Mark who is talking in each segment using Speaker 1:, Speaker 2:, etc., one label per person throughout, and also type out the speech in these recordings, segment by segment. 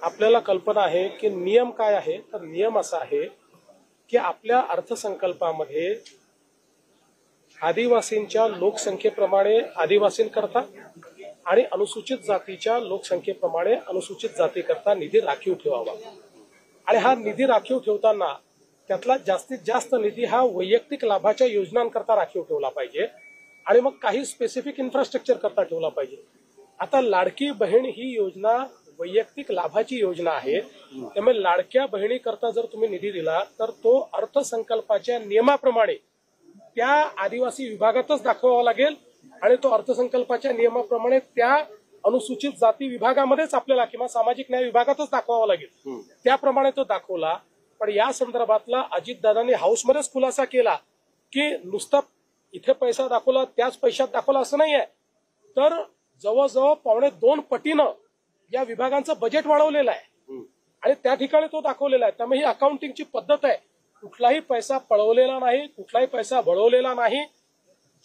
Speaker 1: आपल्याला कल्पना आहे की नियम काय आहे, तर नियम असा आहे की आपल्या अर्थसंकल्पामध्ये आदिवासींच्या लोकसंख्येप्रमाणे आदिवासींकरता आणि अनुसूचित जातीच्या लोकसंख्येप्रमाणे अनुसूचित जातीकरता निधी राखीव ठेवावा। आणि हा निधी राखीव ठेवताना त्यातला जास्तीत जास्त निधी हा वैयक्तिक लाभाच्या योजनांकरता राखीव ठेवला पाहिजे आणि मग काही स्पेसिफिक इन्फ्रास्ट्रक्चर करता ठेवला पाहिजे। आता लाडकी बहीण ही योजना वैयक्तिक लाभाची योजना आहे, त्यामुळे लाडक्या बहिणीकरता जर तुम्ही निधी दिला तर तो अर्थसंकल्पाच्या नियमाप्रमाणे त्या आदिवासी विभागातच दाखवावा लागेल आणि तो अर्थसंकल्पाच्या नियमाप्रमाणे त्या अनुसूचित जाती विभागामध्येच आपल्याला किंवा सामाजिक न्याय विभागातच दाखवावा लागेल। त्याप्रमाणे तो दाखवला। पण या संदर्भातला अजितदादांनी हाऊसमध्येच खुलासा केला की नुसता इथे पैसा दाखवला त्याच पैशात दाखवला असं नाहीये, तर जवळजवळ 2.25 पटीनं या विभागांचं बजेट वाढवलेलं आहे आणि त्या ठिकाणी तो दाखवलेला आहे। त्यामुळे ही अकाउंटिंगची पद्धत आहे, कुठलाही पैसा पळवलेला नाही, कुठलाही पैसा वळवलेला नाही।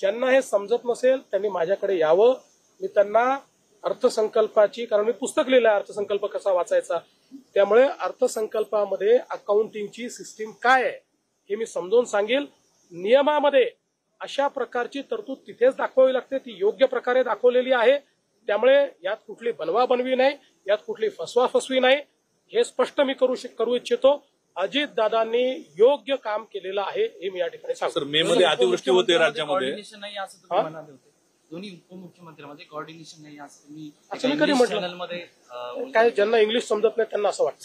Speaker 1: ज्यांना हे समजत नसेल त्यांनी माझ्याकडे यावं, मी त्यांना अर्थसंकल्पाची, कारण मी पुस्तक लिहिलं आहे अर्थसंकल्प कसा वाचायचा, त्यामुळे अर्थसंकल्पामध्ये अकाउंटिंगची सिस्टीम काय आहे हे मी समजावून सांगेल। नियमामध्ये अशा प्रकारची तरतूद तिथेच दाखवावी लागते, ती योग्य प्रकारे दाखवलेली आहे। त्यामुळे यात कुठली बनवाबनवी नाही, यात कुठली फसवाफसवी नाही, हे स्पष्ट मी करू इच्छितो। अजितदादांनी योग्य काम केलेलं आहे हे मी या ठिकाणी सांगतो।
Speaker 2: सर, मे मध्ये अतिवृष्टी होते राज्यामध्ये,
Speaker 3: दोन्ही उपमुख्यमंत्र्यांमध्ये कोऑर्डिनेशन नाही असं तुम्ही
Speaker 1: कधी म्हटलं, काय ज्यांना इंग्लिश समजत नाही त्यांना असं वाटतं।